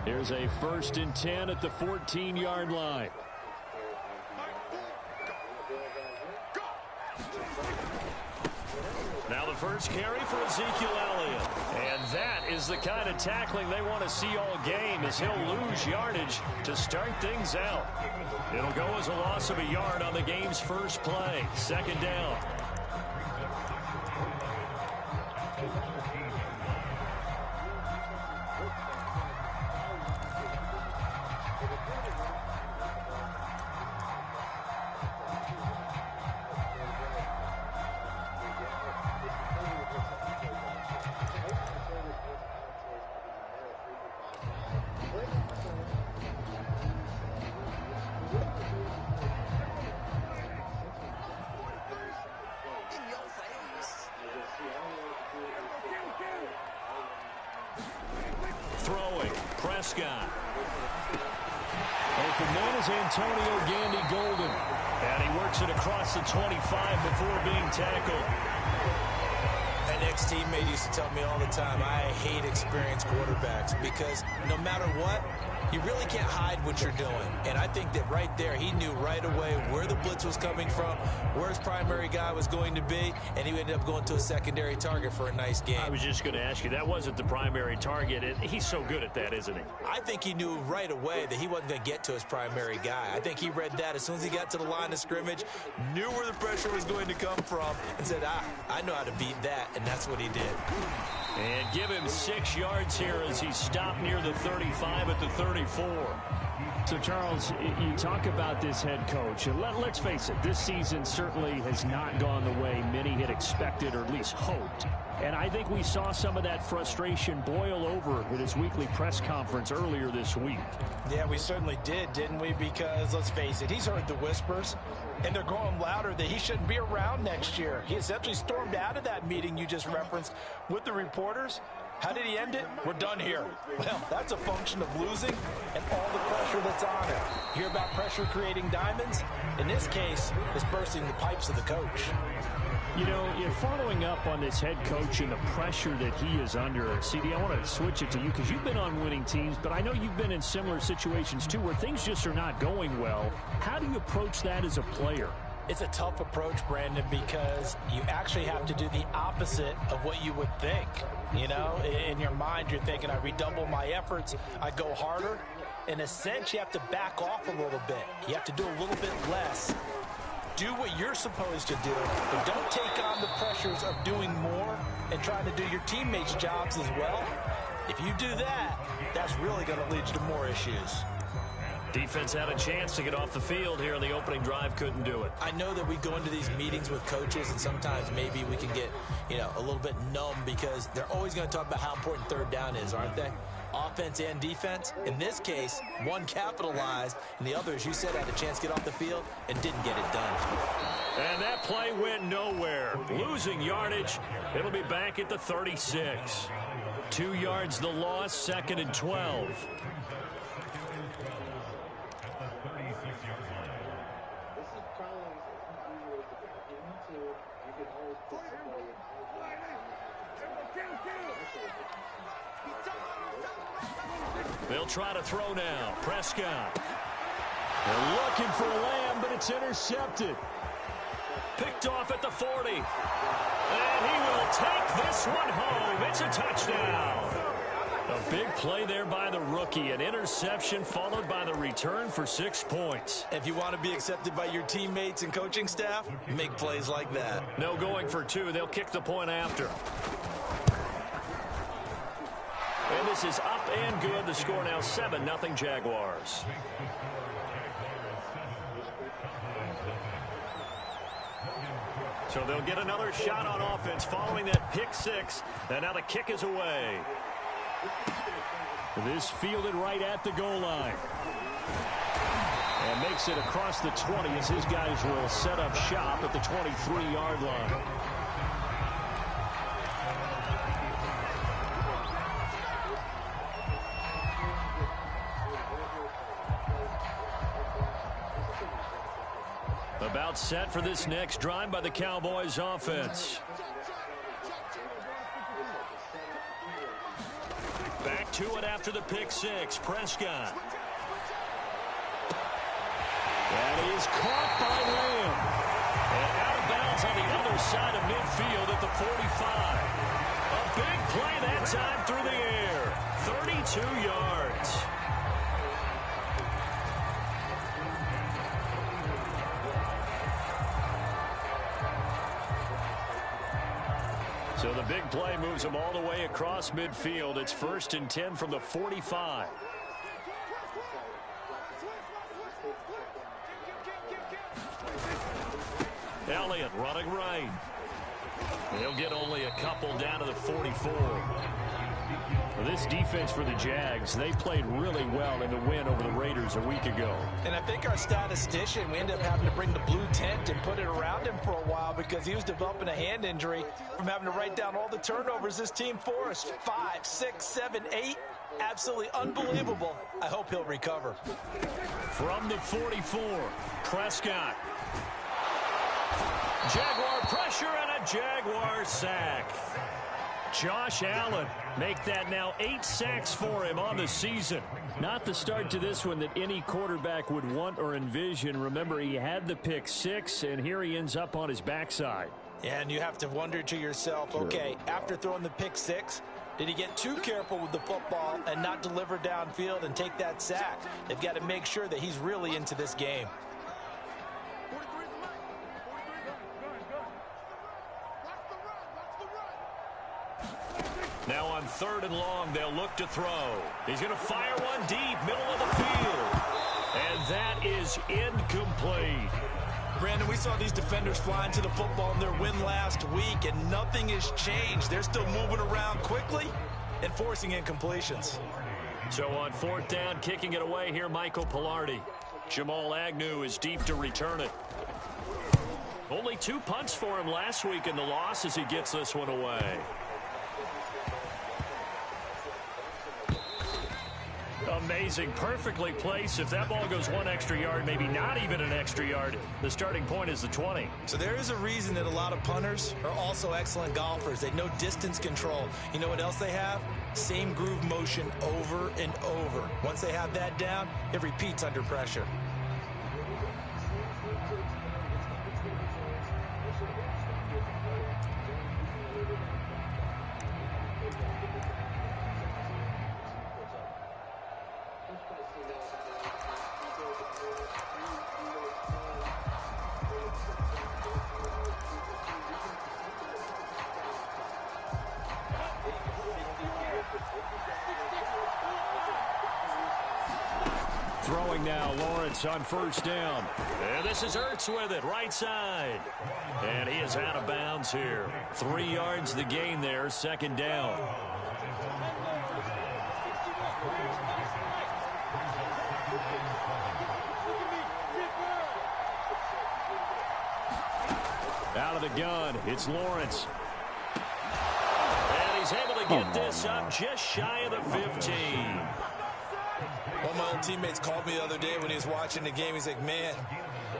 Here's a 1st and 10 at the 14-yard line. Now the first carry for Ezekiel Elliott. And that is the kind of tackling they want to see all game, as he'll lose yardage to start things out. It'll go as a loss of a yard on the game's first play. 2nd down. Throwing, Prescott. Open man is Antonio Gandy Golden. And he works it across the 25 before being tackled. An ex-teammate used to tell me all the time, I hate experienced quarterbacks because no matter what, you really can't hide what you're doing. And I think that right there, he knew right away where the blitz was coming from, where his primary guy was going to be, and he ended up going to a secondary target for a nice game. I was just going to ask you, that wasn't the primary target. He's so good at that, isn't he? I think he knew right away that he wasn't going to get to his primary guy. I think he read that as soon as he got to the line of scrimmage, knew where the pressure was going to come from, and said, I know how to beat that, and that's what he did. And give him 6 yards here as he stopped near the 35 at the 34. So, Charles, you talk about this head coach, and let's face it, this season certainly has not gone the way many had expected or at least hoped. And I think we saw some of that frustration boil over at his weekly press conference earlier this week. Yeah, we certainly did, didn't we? Because, let's face it, he's heard the whispers, and they're growing louder that he shouldn't be around next year. He essentially stormed out of that meeting you just referenced with the reporters. How did he end it? We're done here. Well, that's a function of losing and all the pressure that's on it. You hear about pressure creating diamonds? In this case, it's bursting the pipes of the coach. You know, following up on this head coach and the pressure that he is under, CD, I want to switch it to you because you've been on winning teams, but I know you've been in similar situations too where things just are not going well. How do you approach that as a player? It's a tough approach, Brandon, because you actually have to do the opposite of what you would think. You know, in your mind, you're thinking, I redouble my efforts, I go harder. In a sense, you have to back off a little bit. You have to do a little bit less. Do what you're supposed to do, but don't take on the pressures of doing more and trying to do your teammates' jobs as well. If you do that, that's really going to lead you to more issues. Defense had a chance to get off the field here in the opening drive, couldn't do it. I know that we go into these meetings with coaches, and sometimes maybe we can get, a little bit numb because they're always going to talk about how important 3rd down is, aren't they? Offense and defense. In this case, one capitalized, and the other, as you said, had a chance to get off the field and didn't get it done. And that play went nowhere. Losing yardage. It'll be back at the 36. 2 yards the loss, 2nd and 12. They'll try to throw now. Prescott. They're looking for Lamb, but it's intercepted. Picked off at the 40. And he will take this one home. It's a touchdown. A big play there by the rookie. An interception followed by the return for 6 points. If you want to be accepted by your teammates and coaching staff, make plays like that. No going for 2. They'll kick the point after. And this is up and good. The score now 7-0 Jaguars. So they'll get another shot on offense following that pick 6. And now the kick is away. This fielded right at the goal line. And makes it across the 20 as his guys will set up shop at the 23-yard line. About set for this next drive by the Cowboys offense. Back to it after the pick six. Prescott. That is caught by Lamb. And out of bounds on the other side of midfield at the 45. A big play that time through the air. 32 yards. So the big play moves him all the way across midfield. It's 1st and 10 from the 45. Elliott running right. He'll get only a couple down to the 44. Well, this defense for the Jags, they played really well in the win over the Raiders a week ago. And I think our statistician, we ended up having to bring the blue tent and put it around him for a while because he was developing a hand injury from having to write down all the turnovers this team forced. 5, 6, 7, 8. Absolutely unbelievable. I hope he'll recover. From the 44, Prescott. Jaguar pressure and a Jaguar sack. Josh Allen make that now 8 sacks for him on the season. Not the start to this one that any quarterback would want or envision. Remember, he had the pick six, and here he ends up on his backside. Yeah, and you have to wonder to yourself, okay, after throwing the pick six, did he get too careful with the football and not deliver downfield and take that sack? They've got to make sure that he's really into this game. Now on 3rd and long, they'll look to throw. He's going to fire one deep, middle of the field. And that is incomplete. Brandon, we saw these defenders flying to the football in their win last week, and nothing has changed. They're still moving around quickly and forcing incompletions. So on 4th down, kicking it away here, Michael Pilardi. Jamal Agnew is deep to return it. Only 2 punts for him last week in the loss as he gets this one away. Amazing, perfectly placed. If that ball goes 1 extra yard, maybe not even an extra yard, the starting point is the 20. So there is a reason that a lot of punters are also excellent golfers. They know distance control. You know what else they have? Same groove motion over and over. Once they have that down, it repeats under pressure. Throwing now, Lawrence on 1st down. And this is Ertz with it, right side. And he is out of bounds here. 3 yards the gain there, 2nd down. Out of the gun, it's Lawrence. And he's able to get this up just shy of the 15. One of my old teammates called me the other day when he was watching the game. He's like, man,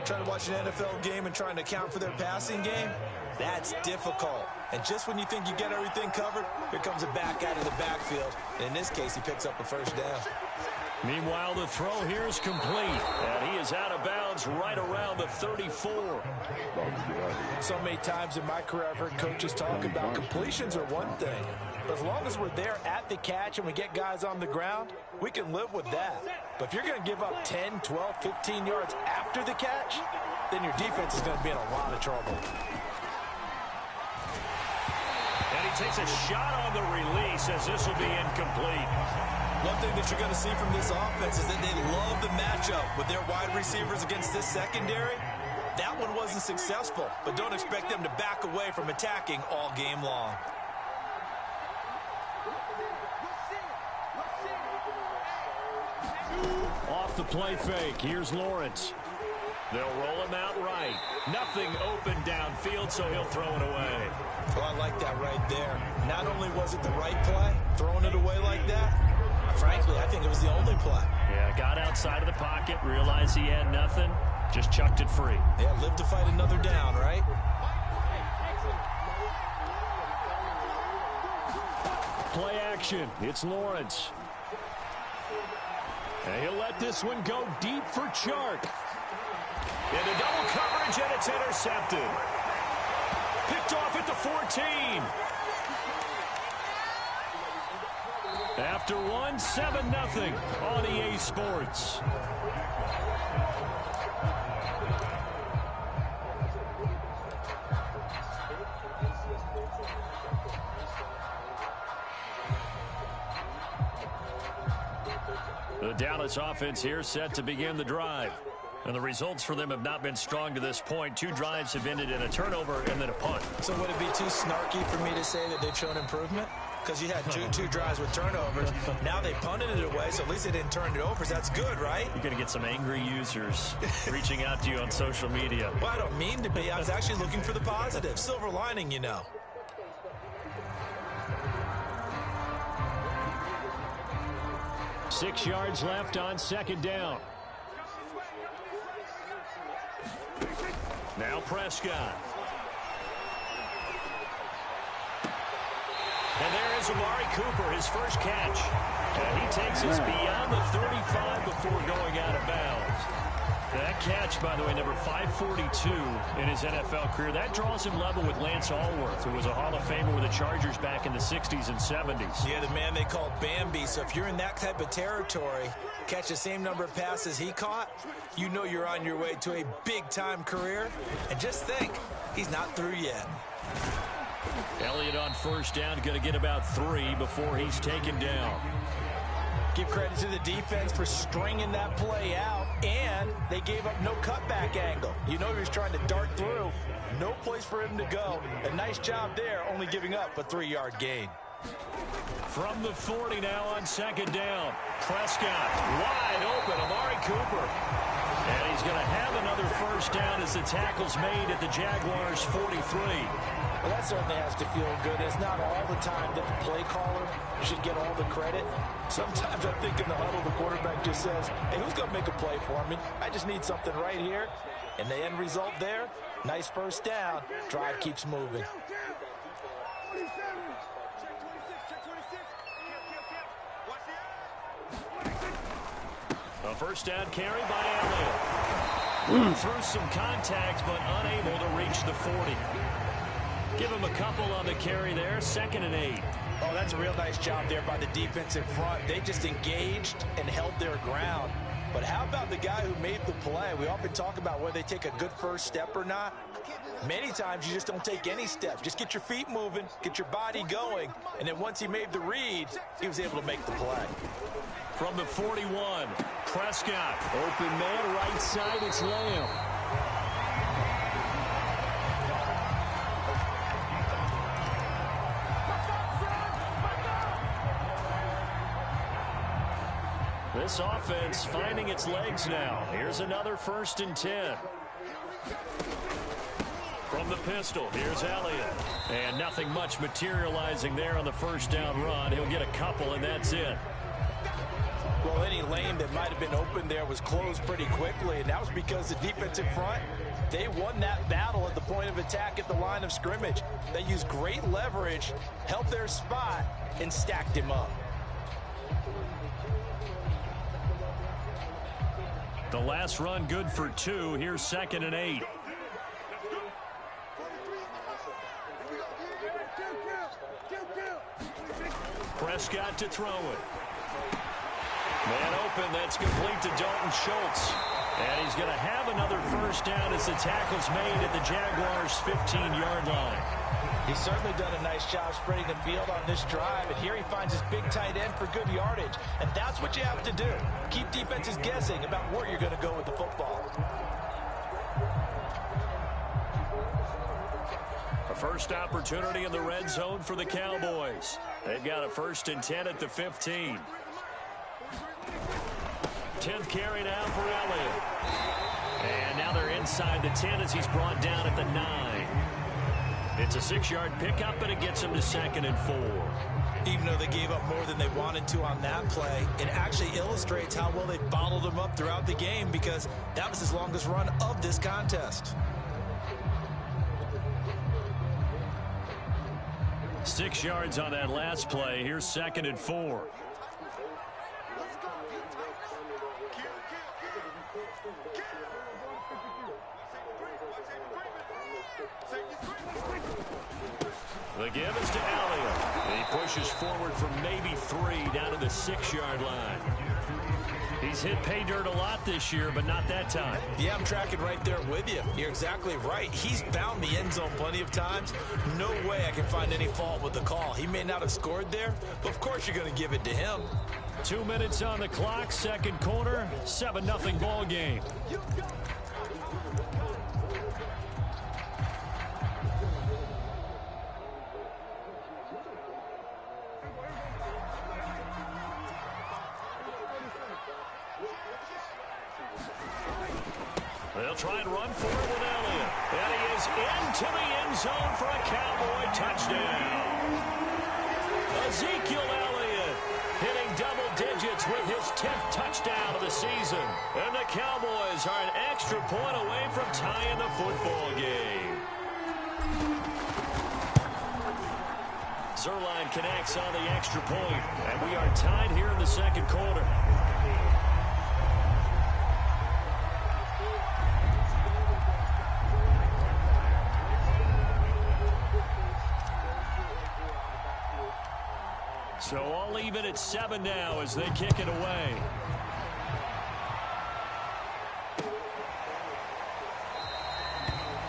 trying to watch an NFL game and trying to account for their passing game, that's difficult. And just when you think you get everything covered, here comes a back out of the backfield. And in this case, he picks up a 1st down. Meanwhile, the throw here is complete. And he is out of bounds right around the 34. So many times in my career, I've heard coaches talk about completions are one thing. But as long as we're there at the catch and we get guys on the ground, we can live with that. But if you're going to give up 10, 12, 15 yards after the catch, then your defense is going to be in a lot of trouble. And he takes a shot on the release as this will be incomplete. One thing that you're going to see from this offense is that they love the matchup with their wide receivers against this secondary. That one wasn't successful, but don't expect them to back away from attacking all game long. Off the play fake, here's Lawrence. They'll roll him out right. Nothing open downfield, so he'll throw it away. Oh, I like that right there. Not only was it the right play, throwing it away like that, frankly, I think it was the only play. Yeah, got outside of the pocket, realized he had nothing, just chucked it free. Yeah, live to fight another down, right? play action. It's Lawrence. And he'll let this one go deep for Chark. Into double coverage, and it's intercepted. Picked off at the 14. After one, 7-0 on EA Sports. The Dallas offense here set to begin the drive. And the results for them have not been strong to this point. 2 drives have ended in a turnover and then a punt. So would it be too snarky for me to say that they've shown improvement? Because you had two drives with turnovers. Now they punted it away, so at least they didn't turn it over. So that's good, right? You're going to get some angry users reaching out to you on social media. Well, I don't mean to be. I was actually looking for the positive. Silver lining, you know. Six yards left on second down. Now Prescott. And there is Amari Cooper, his first catch. And he takes us beyond the 35 before going out of bounds. That catch, by the way, number 542 in his NFL career. That draws him level with Lance Allworth, who was a Hall of Famer with the Chargers back in the 60s and 70s. Yeah, the man they called Bambi. So if you're in that type of territory, catch the same number of passes he caught, you know you're on your way to a big-time career. And just think, he's not through yet. Elliott on first down, going to get about 3 before he's taken down. Give credit to the defense for stringing that play out, and they gave up no cutback angle. You know he was trying to dart through. No place for him to go. A nice job there, only giving up a 3-yard gain. From the 40 now on second down. Prescott wide open. Amari Cooper. And he's going to have another first down as the tackle's made at the Jaguars' 43. Well, that certainly has to feel good. It's not all the time that the play caller should get all the credit. Sometimes I think in the huddle, the quarterback just says, hey, who's going to make a play for me? I just need something right here. And the end result there, nice first down. Drive keeps moving. A first down carry by Elliott. Through some contact, but unable to reach the 40. Give him a couple on the carry there. 2nd and 8. Oh, that's a real nice job there by the defense in front. They just engaged and held their ground. But how about the guy who made the play? We often talk about whether they take a good first step or not. Many times you just don't take any step. Just get your feet moving, get your body going, and then once he made the read, he was able to make the play. From the 41, Prescott. Open man, right side, it's Lamb. This offense finding its legs now. Here's another 1st and 10. From the pistol, here's Elliott. And nothing much materializing there on the first down run. He'll get a couple, and that's it. Well, any lane that might have been open there was closed pretty quickly, and that was because the defense in front, they won that battle at the point of attack at the line of scrimmage. They used great leverage, held their spot, and stacked him up. The last run good for 2. Here's 2nd and 8. Prescott to throw it. Man open, that's complete to Dalton Schultz. And he's going to have another first down as the tackle's made at the Jaguars' 15-yard line. He's certainly done a nice job spreading the field on this drive, and here he finds his big tight end for good yardage. And that's what you have to do. Keep defenses guessing about where you're going to go with the football. A first opportunity in the red zone for the Cowboys. They've got a 1st and 10 at the 15. 10th carry now for Elliott. And now they're inside the 10 as he's brought down at the 9. It's a 6-yard pickup, and it gets him to 2nd and 4. Even though they gave up more than they wanted to on that play, it actually illustrates how well they bottled them up throughout the game, because that was his longest run of this contest. 6 yards on that last play. Here's 2nd and 4. The give is to Elliott. He pushes forward from maybe 3 down to the 6-yard line. He's hit pay dirt a lot this year, but not that time. Yeah, I'm tracking right there with you. You're exactly right. He's bound the end zone plenty of times. No way I can find any fault with the call. He may not have scored there, but of course you're going to give it to him. 2 minutes on the clock, second quarter, 7-0 ball game. They'll try and run for it with Elliott. And he is into the end zone for a Cowboy touchdown. Ezekiel Elliott hitting double digits with his 10th touchdown of the season. And the Cowboys are an extra point away from tying the football game. Zerline connects on the extra point, and we are tied here in the second quarter. So all even at 7 now as they kick it away.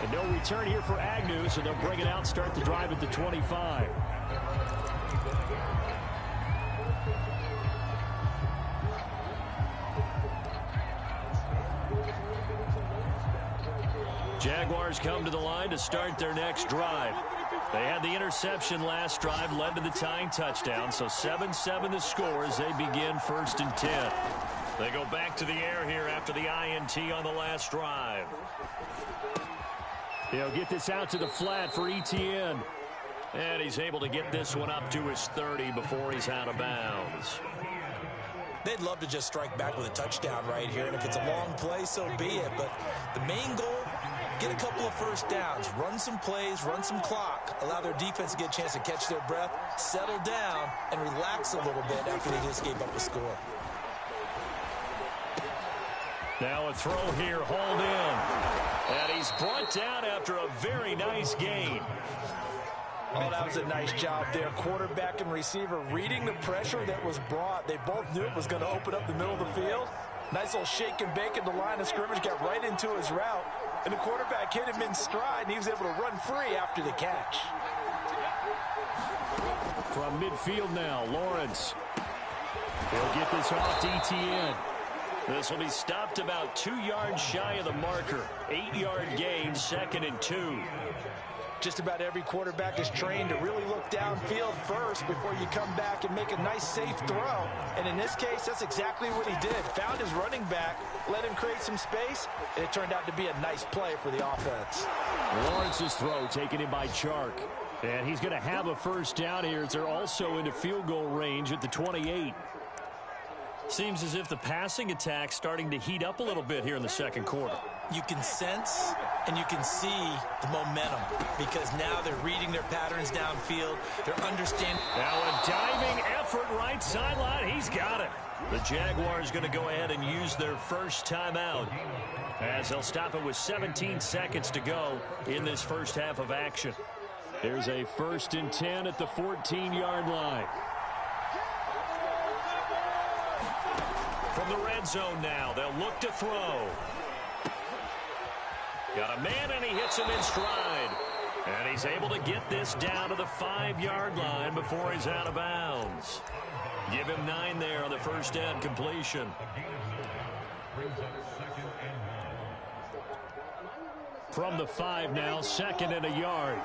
And no return here for Agnew, so they'll bring it out, start the drive at the 25. Jaguars come to the line to start their next drive. They had the interception last drive, led to the tying touchdown, so 7-7 the score as they begin 1st and 10. They go back to the air here after the INT on the last drive. He'll get this out to the flat for ETN. And he's able to get this one up to his 30 before he's out of bounds. They'd love to just strike back with a touchdown right here, and if it's a long play, so be it. But the main goal, get a couple of first downs, run some plays, run some clock, allow their defense to get a chance to catch their breath, settle down, and relax a little bit after they just gave up a score. Now a throw here, hauled in. And he's brought down after a very nice gain. Oh, that was a nice job there. Quarterback and receiver reading the pressure that was brought. They both knew it was going to open up the middle of the field. Nice little shake and bake at the line of scrimmage, got right into his route. And the quarterback hit him in stride, and he was able to run free after the catch. From midfield now, Lawrence. He'll get this off to ETN. This will be stopped about 2 yards shy of the marker. 8-yard gain, 2nd and 2. Just about every quarterback is trained to really look downfield first before you come back and make a nice, safe throw. And in this case, that's exactly what he did. Found his running back, let him create some space, and it turned out to be a nice play for the offense. Lawrence's throw taken in by Chark. And he's going to have a first down here as they're also into field goal range at the 28. Seems as if the passing attack's starting to heat up a little bit here in the second quarter. You can sense and you can see the momentum because now they're reading their patterns downfield. They're understanding. Now a diving effort right sideline. He's got it. The Jaguars going to go ahead and use their first timeout as they'll stop it with 17 seconds to go in this first half of action. There's a 1st and 10 at the 14-yard line. From the red zone now, they'll look to throw. Got a man, and he hits him in stride. And he's able to get this down to the 5-yard line before he's out of bounds. Give him 9 there on the first down completion. From the 5 now, 2nd and a yard.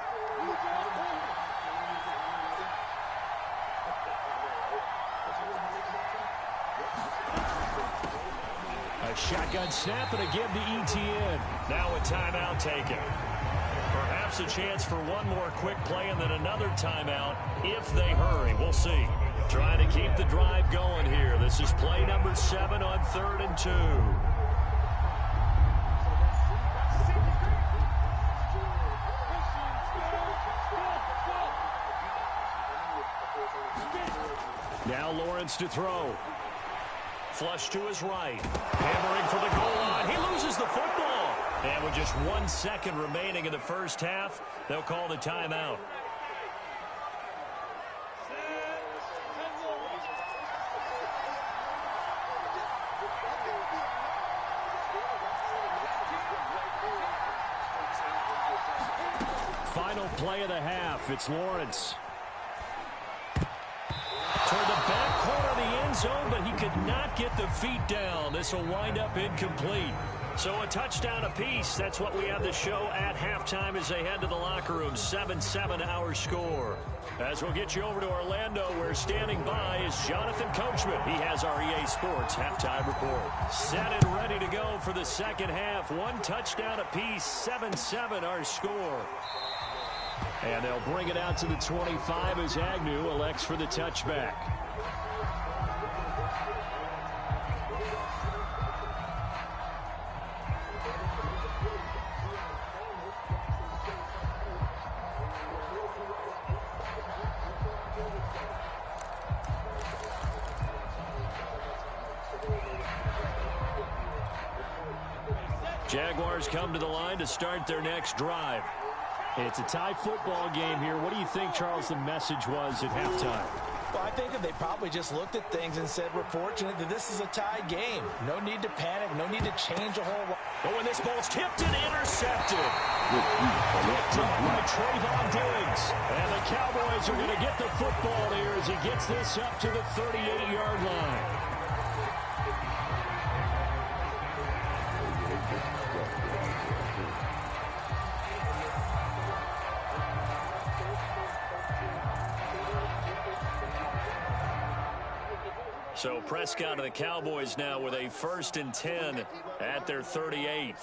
A shotgun snap and a give to ETN. Now a timeout taken. Perhaps a chance for one more quick play and then another timeout if they hurry. We'll see. Trying to keep the drive going here. This is play number 7 on 3rd and 2. Now Lawrence to throw. Flush to his right. Hammering for the goal line. He loses the football. And with just 1 second remaining in the first half, they'll call the timeout. Final play of the half. It's Lawrence. Toward the back corner of the end zone, but he could not get the feet down. This will wind up incomplete. So a touchdown apiece. That's what we have the show at halftime as they head to the locker room. 7-7 our score. As we'll get you over to Orlando, where standing by is Jonathan Coachman. He has our EA Sports halftime report. Set and ready to go for the second half. 1 touchdown apiece. 7-7 our score. And they'll bring it out to the 25 as Agnew elects for the touchback. Jaguars come to the line to start their next drive. It's a tie football game here. What do you think, Charles, the message was at halftime? Well, I think that they probably just looked at things and said, we're fortunate that this is a tie game. No need to panic. No need to change a whole lot. But when this ball's tipped and intercepted. Picked up by Trayvon Diggs. And the Cowboys are going to get the football here as he gets this up to the 38-yard line. So Prescott of the Cowboys now with a 1st and 10 at their 38.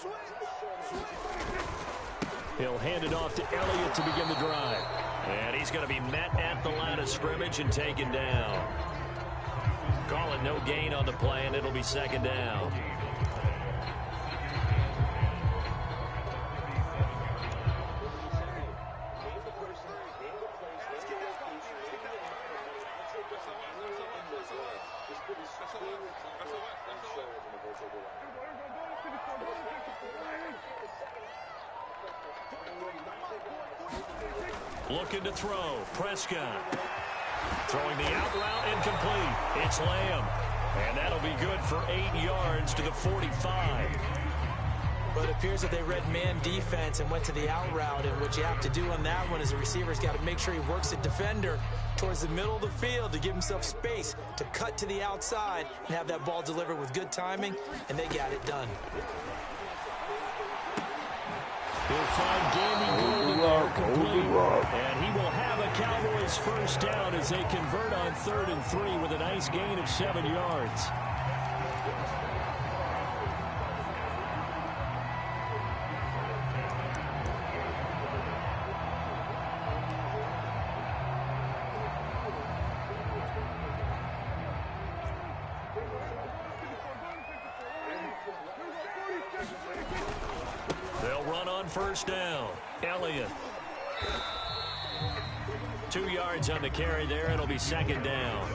He'll hand it off to Elliott to begin the drive. And he's going to be met at the line of scrimmage and taken down. Call it no gain on the play, and it'll be 2nd down. Looking to throw. Prescott. Throwing the out route incomplete. It's Lamb. And that'll be good for 8 yards to the 45. But it appears that they read man defense and went to the out route. And what you have to do on that one is the receiver's got to make sure he works the defender towards the middle of the field to give himself space to cut to the outside and have that ball delivered with good timing. And they got it done. He'll find Gamey Golden there complete. And he will have a Cowboys 1st down as they convert on 3rd and 3 with a nice gain of 7 yards. They'll run on 1st down. Elliott. 2 yards on the carry there. It'll be 2nd down.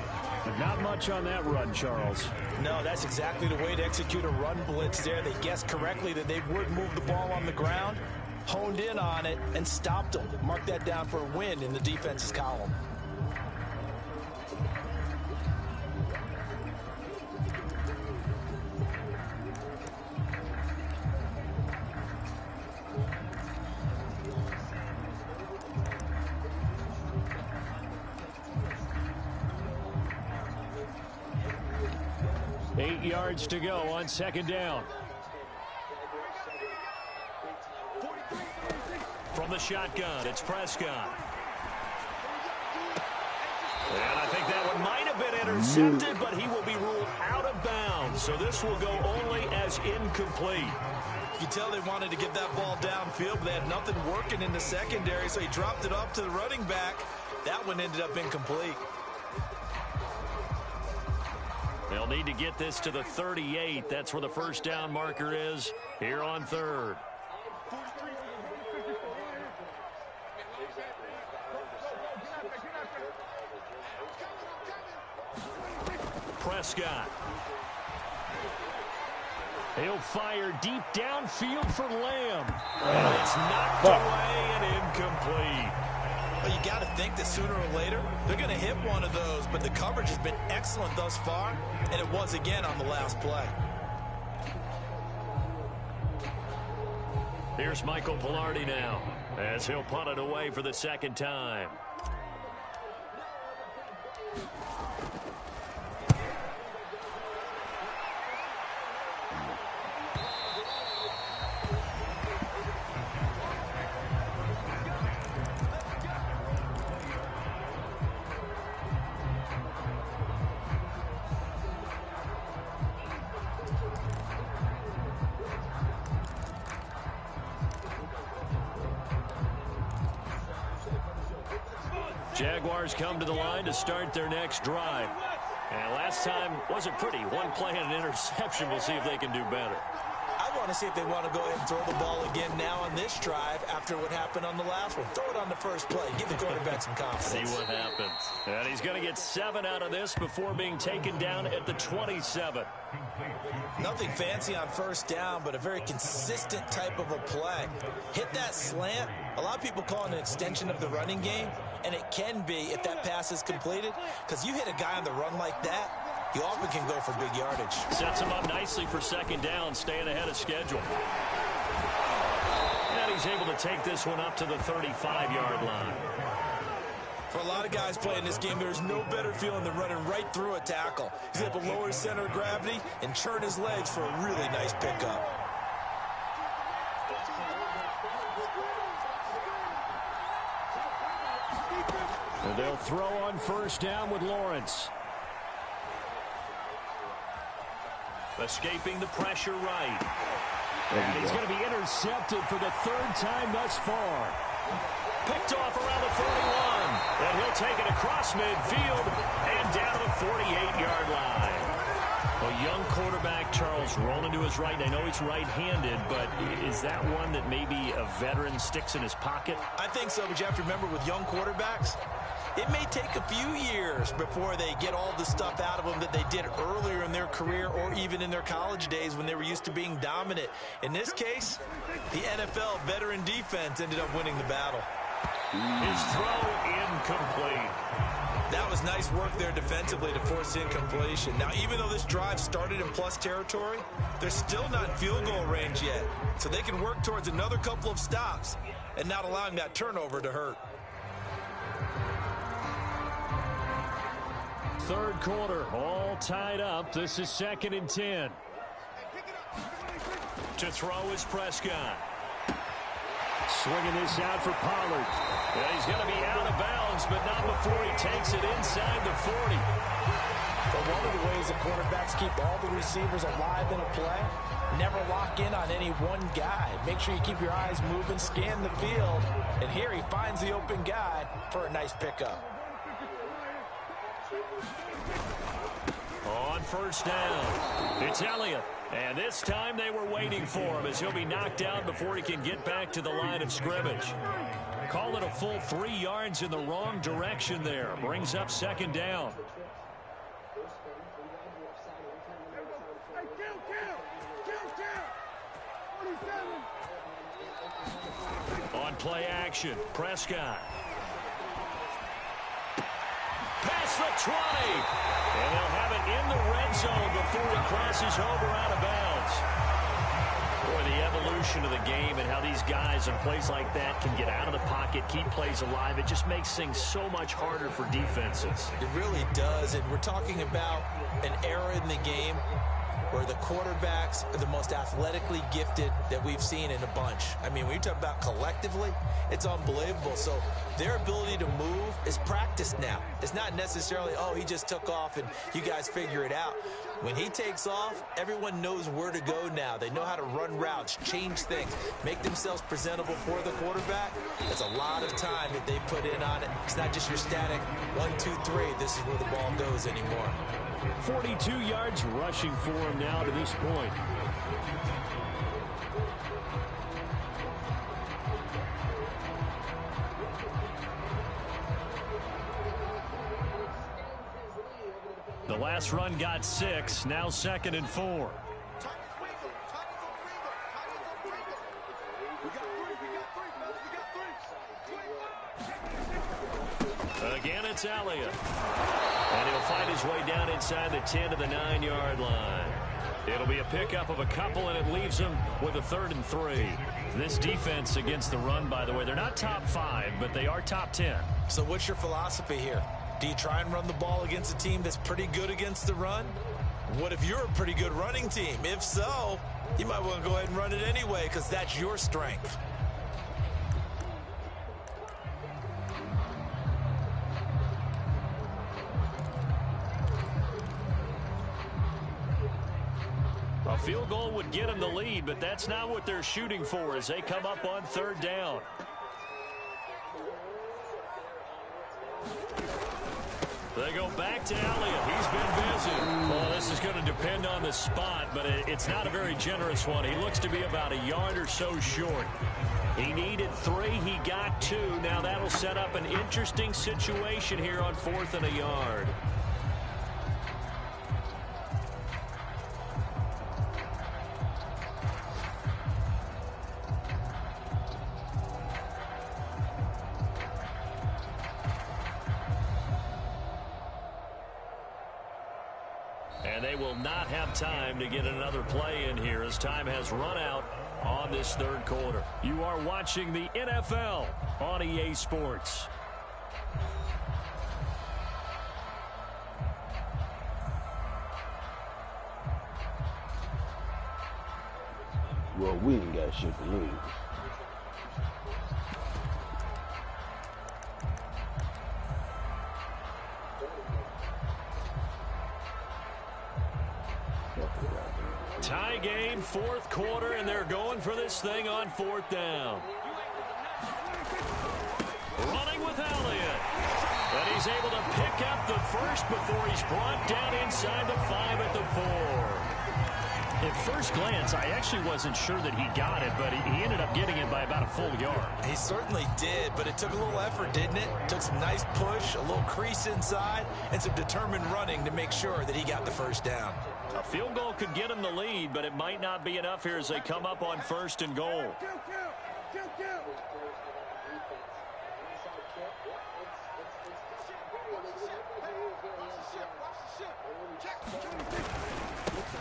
Not much on that run, Charles. No, that's exactly the way to execute a run blitz there. They guessed correctly that they would move the ball on the ground, honed in on it, and stopped them. Mark that down for a win in the defense's column. Eight yards to go on 2nd down. From the shotgun, it's Prescott. And I think that one might have been intercepted, but he will be ruled out of bounds. So this will go only as incomplete. You can tell they wanted to get that ball downfield, but they had nothing working in the secondary, so he dropped it off to the running back. That one ended up incomplete. They'll need to get this to the 38. That's where the 1st down marker is here on 3rd. Prescott. He'll fire deep downfield for Lamb. And it's knocked away and incomplete. Well, you got to think that sooner or later they're going to hit one of those, but the coverage has been excellent thus far, and it was again on the last play. Here's Michael Pilardi now as he'll punt it away for the second time. Jaguars come to the line to start their next drive. And last time wasn't pretty. One play and an interception. We'll see if they can do better. I want to see if they want to go ahead and throw the ball again now on this drive after what happened on the last one. Throw it on the first play. Give the quarterback some confidence. See what happens. And he's going to get 7 out of this before being taken down at the 27. Nothing fancy on first down, but a very consistent type of a play. Hit that slant. A lot of people call it an extension of the running game, and it can be if that pass is completed, because you hit a guy on the run like that, you often can go for big yardage. Sets him up nicely for second down, staying ahead of schedule. And he's able to take this one up to the 35-yard line. For a lot of guys playing this game, there's no better feeling than running right through a tackle. He's able to lower his center of gravity and churn his legs for a really nice pickup. And they'll throw on first down with Lawrence. Escaping the pressure right. And he's going to be intercepted for the 3rd time thus far. Picked off around the 41. And he'll take it across midfield and down to the 48-yard line. A young quarterback, Charles, rolling to his right. I know he's right-handed, but is that one that maybe a veteran sticks in his pocket? I think so, but you have to remember with young quarterbacks, it may take a few years before they get all the stuff out of them that they did earlier in their career or even in their college days when they were used to being dominant. In this case, the NFL veteran defense ended up winning the battle. His throw incomplete. That was nice work there defensively to force incompletion. Now, even though this drive started in plus territory, they're still not in field goal range yet. So they can work towards another couple of stops and not allowing that turnover to hurt. 3rd quarter, all tied up. This is 2nd and 10. To throw is Prescott. Swinging this out for Pollard. And he's going to be out of bounds, but not before he takes it inside the 40. But one of the ways the quarterbacks keep all the receivers alive in a play, never lock in on any one guy. Make sure you keep your eyes moving, scan the field. And here he finds the open guy for a nice pickup. On first down, it's Elliott. And this time they were waiting for him as he'll be knocked down before he can get back to the line of scrimmage. Call it a full 3 yards in the wrong direction there. Brings up 2nd down. On play action, Prescott. Past the 20. And they'll have it in the red zone before he crosses over out of bounds. Boy, the evolution of the game and how these guys in plays like that can get out of the pocket, keep plays alive, it just makes things so much harder for defenses. It really does, and we're talking about an era in the game where the quarterbacks are the most athletically gifted that we've seen in a bunch. I mean, when you talk about collectively, it's unbelievable. So their ability to move is practiced now. It's not necessarily, oh, he just took off and you guys figure it out. When he takes off, everyone knows where to go now. They know how to run routes, change things, make themselves presentable for the quarterback. It's a lot of time that they put in on it. It's not just your static 1, 2, 3. This is where the ball goes anymore. 42 yards rushing for him now to this point. The last run got 6. Now 2nd and 4. Again, it's Elliott. And he'll find his way down inside the 10 to the 9-yard line. It'll be a pickup of a couple, and it leaves him with a 3rd and 3. This defense against the run, by the way, they're not top 5, but they are top 10. So what's your philosophy here? Do you try and run the ball against a team that's pretty good against the run? What if you're a pretty good running team? If so, you might want to go ahead and run it anyway because that's your strength. A field goal would get them the lead, but that's not what they're shooting for as they come up on 3rd down. They go back to Elliott. He's been busy. Well, this is going to depend on the spot, but it's not a very generous one. He looks to be about a yard or so short. He needed 3. He got 2. Now that'll set up an interesting situation here on 4th and a yard. And they will not have time to get another play in here as time has run out on this 3rd quarter. You are watching the NFL on EA Sports. Well, we ain't got shit to lose. Tie game, 4th quarter, and they're going for this thing on 4th down. Running with Elliott. And he's able to pick up the first before he's brought down inside the 5 at the 4. At first glance, I actually wasn't sure that he got it, but he ended up getting it by about a full yard. He certainly did, but it took a little effort, didn't it? Took some nice push, a little crease inside, and some determined running to make sure that he got the first down. A field goal could get him the lead, but it might not be enough here as they come up on 1st and goal.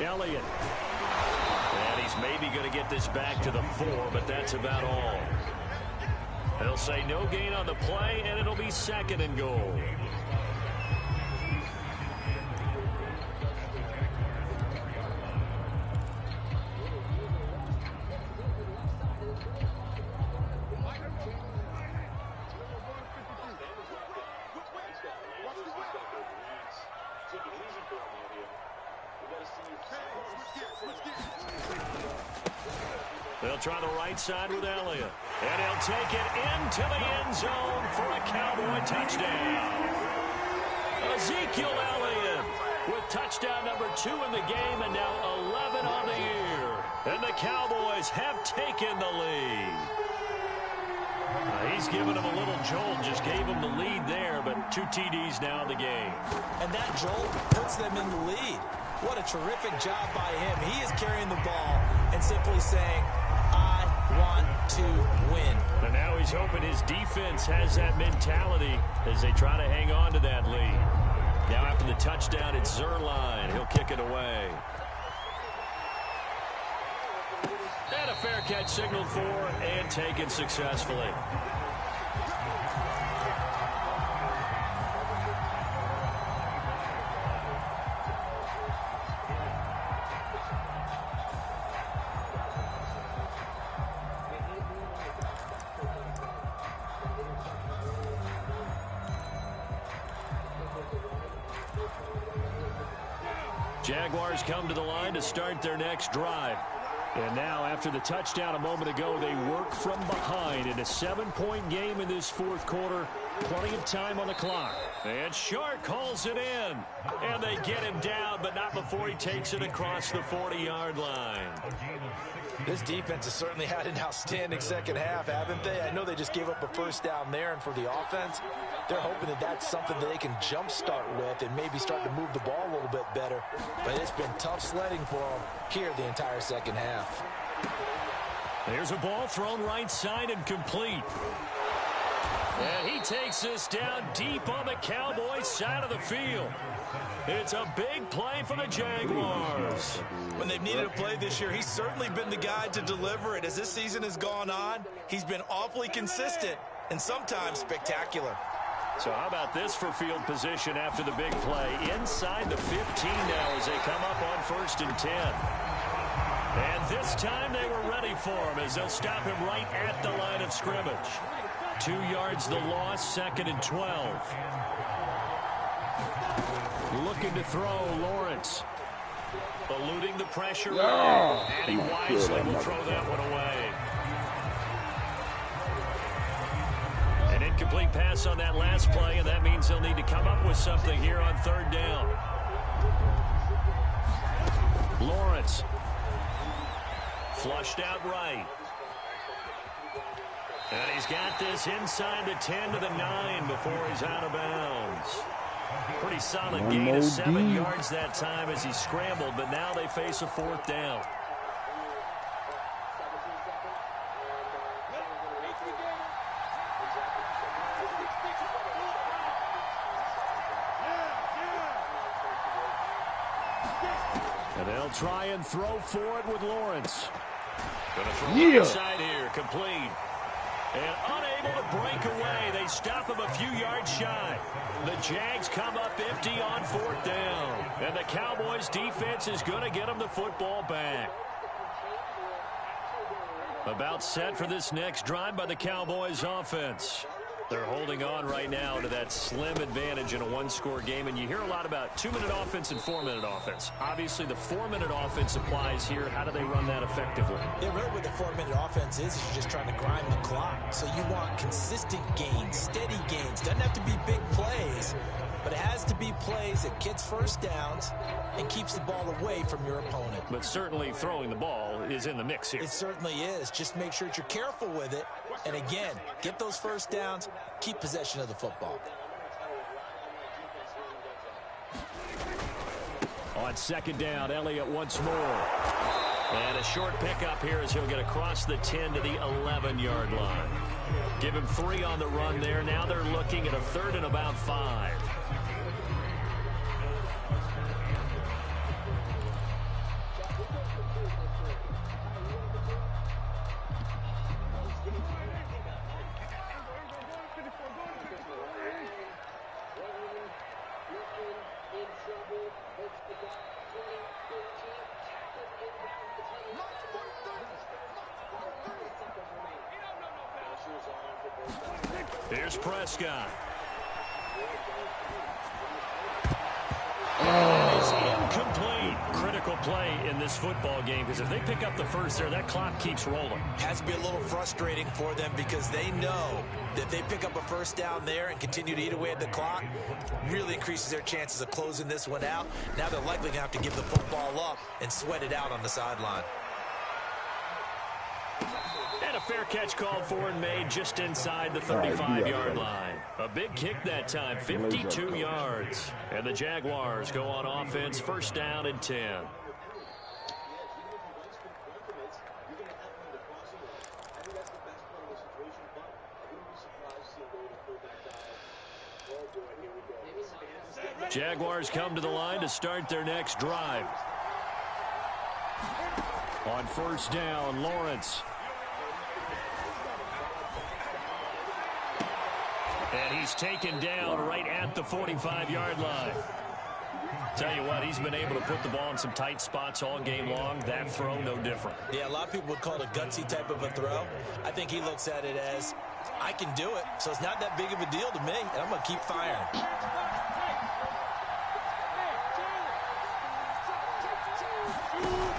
Elliott. And he's maybe going to get this back to the 4, but that's about all. They'll say no gain on the play, and it'll be 2nd and goal. They'll try the right side with Elliott. And he'll take it into the end zone for a Cowboy touchdown. Ezekiel Elliott with touchdown number 2 in the game and now 11 on the year. And the Cowboys have taken the lead. He's given them a little jolt, just gave them the lead there, but 2 TDs now in the game. And that jolt puts them in the lead. What a terrific job by him. He is carrying the ball and simply saying, I want to win. And now he's hoping his defense has that mentality as they try to hang on to that lead. Now after the touchdown, it's Zerline. He'll kick it away. And a fair catch signaled for and taken successfully. Jaguars come to the line to start their next drive. And now, after the touchdown a moment ago, they work from behind in a 7-point game in this 4th quarter. Plenty of time on the clock. And Shark calls it in. And they get him down, but not before he takes it across the 40-yard line. This defense has certainly had an outstanding second half, haven't they? I know they just gave up a first down there, and for the offense, they're hoping that that's something that they can jumpstart with and maybe start to move the ball a little bit better. But it's been tough sledding for them here the entire second half. There's a ball thrown right side and complete. And he takes this down deep on the Cowboys side of the field. It's a big play for the Jaguars. When they've needed a play this year, he's certainly been the guy to deliver it. As this season has gone on, he's been awfully consistent and sometimes spectacular. So how about this for field position after the big play? Inside the 15 now as they come up on 1st and 10. And this time they were ready for him as they'll stop him right at the line of scrimmage. 2 yards the loss, 2nd and 12. Looking to throw, Lawrence. Eluding the pressure. And he wisely will throw that one away. An incomplete pass on that last play, and that means they'll need to come up with something here on 3rd down. Lawrence. Flushed out right. And he's got this inside the 10 to the 9 before he's out of bounds. Pretty solid gain of 7 yards that time as he scrambled, but now they face a 4th down. And they'll try and throw for it with Lawrence. Going to throw inside here, complete. And unable to break away. They stop him a few yards shy. The Jags come up empty on 4th down. And the Cowboys defense is going to get them the football back. About set for this next drive by the Cowboys offense. They're holding on right now to that slim advantage in a 1-score game. And you hear a lot about 2-minute offense and 4-minute offense. Obviously, the 4-minute offense applies here. How do they run that effectively? Yeah, really what the 4-minute offense is you're just trying to grind the clock. So you want consistent gains, steady gains. Doesn't have to be big plays, but it has to be plays that gets first downs and keeps the ball away from your opponent. But certainly throwing the ball is in the mix here. It certainly is. Just make sure that you're careful with it. And again, get those first downs, keep possession of the football. On 2nd down, Elliott once more. And a short pickup here as he'll get across the 10 to the 11-yard line. Give him 3 on the run there. Now they're looking at a 3rd and about 5. Here's Prescott. It's incomplete. Critical play in this football game because if they pick up the first there, that clock keeps rolling. Has to be a little frustrating for them because they know that they pick up a first down there and continue to eat away at the clock, really increases their chances of closing this one out. Now they're likely going to have to give the football up and sweat it out on the sideline. And a fair catch called for and made just inside the 35-yard line. A big kick that time, 52 yards. And the Jaguars go on offense, 1st down and 10. Jaguars come to the line to start their next drive. On 1st down, Lawrence. And he's taken down right at the 45-yard line. Tell you what, he's been able to put the ball in some tight spots all game long. That throw, no different. Yeah, a lot of people would call it a gutsy type of a throw. I think he looks at it as, I can do it, so it's not that big of a deal to me, and I'm going to keep firing.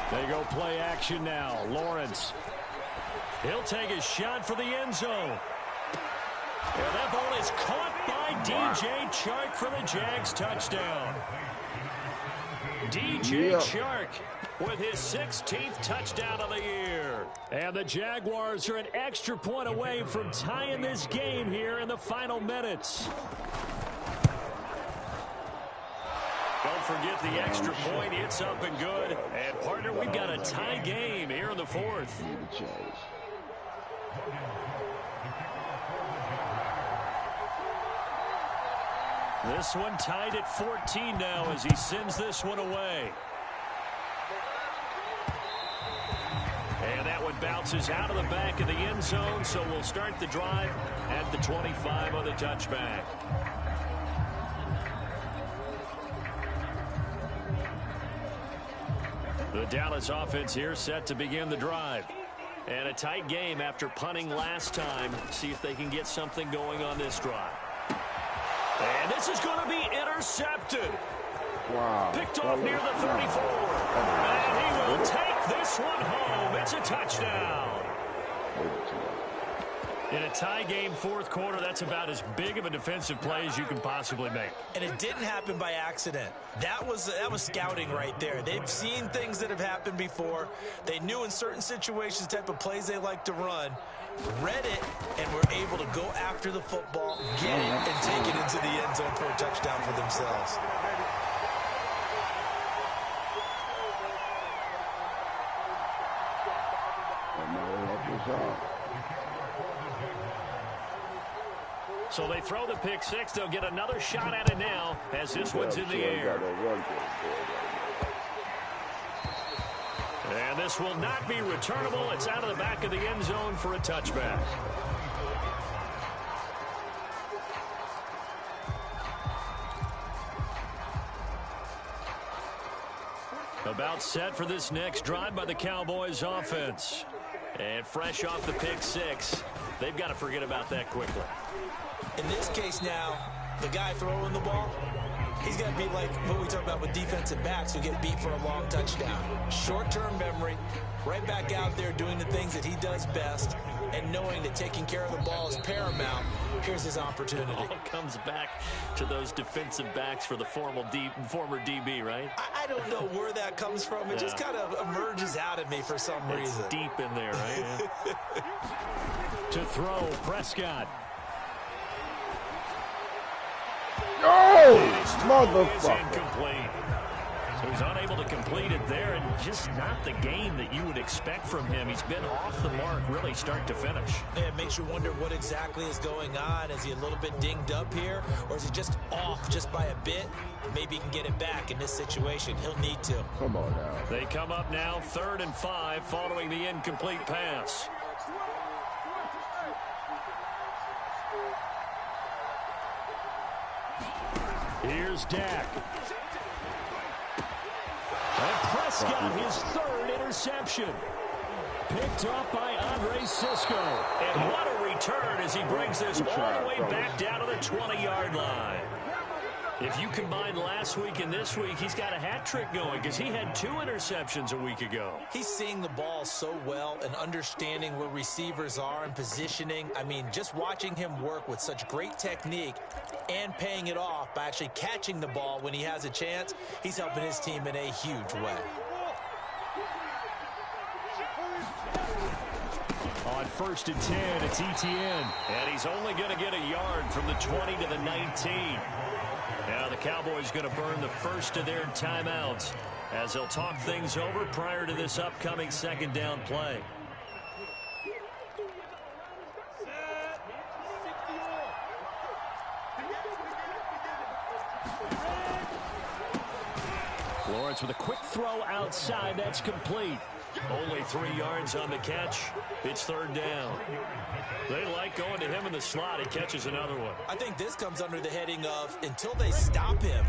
They go play action now. Lawrence. He'll take a shot for the end zone. And that ball is caught by DJ Chark for the Jags touchdown. DJ Chark with his 16th touchdown of the year. And the Jaguars are an extra point away from tying this game here in the final minutes. Don't forget the extra point. It's up and good. And, partner, we've got a tie game here in the fourth. This one tied at 14 now as he sends this one away. And that one bounces out of the back of the end zone, so we'll start the drive at the 25 on the touchback. The Dallas offense here set to begin the drive. And a tight game after punting last time. See if they can get something going on this drive. And this is going to be intercepted. Wow. Picked off near the 34. And he will take this one home. It's a touchdown. In a tie game fourth quarter, that's about as big of a defensive play as you can possibly make. And it didn't happen by accident. That was scouting right there. They've seen things that have happened before. They knew in certain situations the type of plays they like to run. Read it and were able to go after the football, get it, and take it into the end zone for a touchdown for themselves. So they throw the pick six. They'll get another shot at it now as this one's in the air. And this will not be returnable. It's out of the back of the end zone for a touchback. About set for this next drive by the Cowboys offense. And fresh off the pick six, they've got to forget about that quickly. In this case now, the guy throwing the ball, he's got to be like what we talk about with defensive backs who get beat for a long touchdown. Short-term memory, right back out there doing the things that he does best, and knowing that taking care of the ball is paramount. Here's his opportunity. It all comes back to those defensive backs for the former DB, right? I don't know where that comes from. It just kind of emerges out of me for some reason. It's deep in there, right? To throw, Prescott. Oh, motherfucker. Incomplete. So he's unable to complete it there, and just not the game that you would expect from him. He's been off the mark really start to finish. Yeah, it makes you wonder what exactly is going on. Is he a little bit dinged up here, or is he just off just by a bit? Maybe he can get it back in this situation. He'll need to. Come on now. They come up now 3rd and 5 following the incomplete pass. Here's Dak. And Prescott, his 3rd interception. Picked up by Andre Cisco. And what a return as he brings this all the way back down to the 20-yard line. If you combine last week and this week, he's got a hat trick going because he had 2 interceptions a week ago. He's seeing the ball so well and understanding where receivers are and positioning. I mean, just watching him work with such great technique and paying it off by actually catching the ball when he has a chance, he's helping his team in a huge way. On 1st and 10, it's Etienne. And he's only going to get a yard from the 20 to the 19. Now the Cowboys going to burn the first of their timeouts as they'll talk things over prior to this upcoming 2nd down play. Lawrence with a quick throw outside. That's complete. Only 3 yards on the catch. It's 3rd down. They like going to him in the slot. He catches another one. I think this comes under the heading of until they stop him,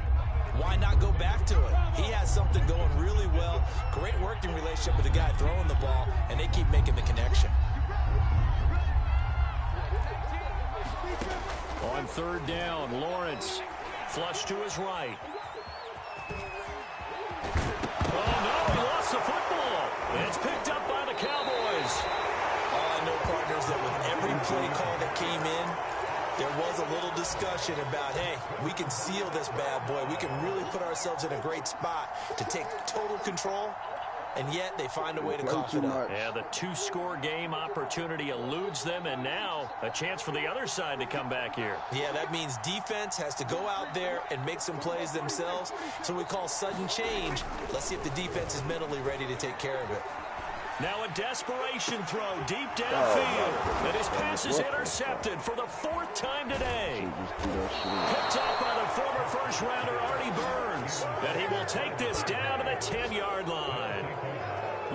why not go back to it? He has something going really well. Great working relationship with the guy throwing the ball, and they keep making the connection. On 3rd down, Lawrence flush to his right. Oh, no, he lost the football. It's picked up by the Cowboys. All I know, partners, that with every play call that came in, There was a little discussion about, hey, we can seal this bad boy. We can really put ourselves in a great spot to take total control, and yet they find a way to cough it up. Yeah, the two-score game opportunity eludes them, and now a chance for the other side to come back here. Yeah, that means defense has to go out there and make some plays themselves. So we call sudden change. Let's see if the defense is mentally ready to take care of it. Now a desperation throw deep downfield. And his pass is intercepted for the 4th time today. Picked up by the former first-rounder Artie Burns. And he will take this down to the 10-yard line.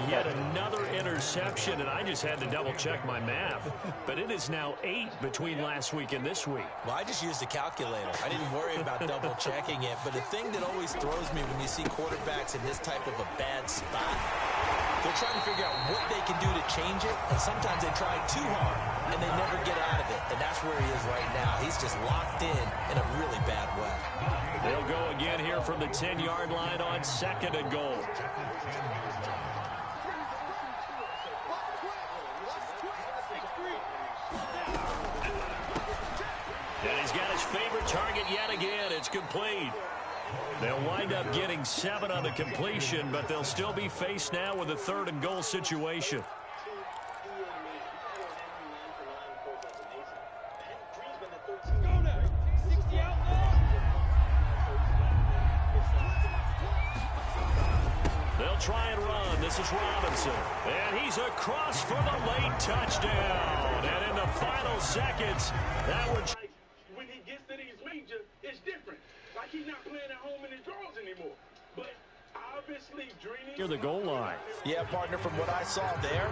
Yet another interception, and I just had to double-check my math. But it is now 8 between last week and this week. Well, I just used a calculator. I didn't worry about double-checking it. But the thing that always throws me when you see quarterbacks in this type of a bad spot, they're trying to figure out what they can do to change it, and sometimes they try too hard, and they never get out of it. And that's where he is right now. He's just locked in a really bad way. They'll go again here from the 10-yard line on 2nd and goal. And he's got his favorite target yet again. It's complete. They'll wind up getting 7 on the completion, but they'll still be faced now with a 3rd and goal situation. They'll try and run. This is Robinson. And he's across for the late touchdown. And in the final seconds, that would... When he gets to these majors, it's different. Like he's not playing at home in his drawers anymore. But obviously, dreaming... Near the goal line. Yeah, partner, from what I saw there,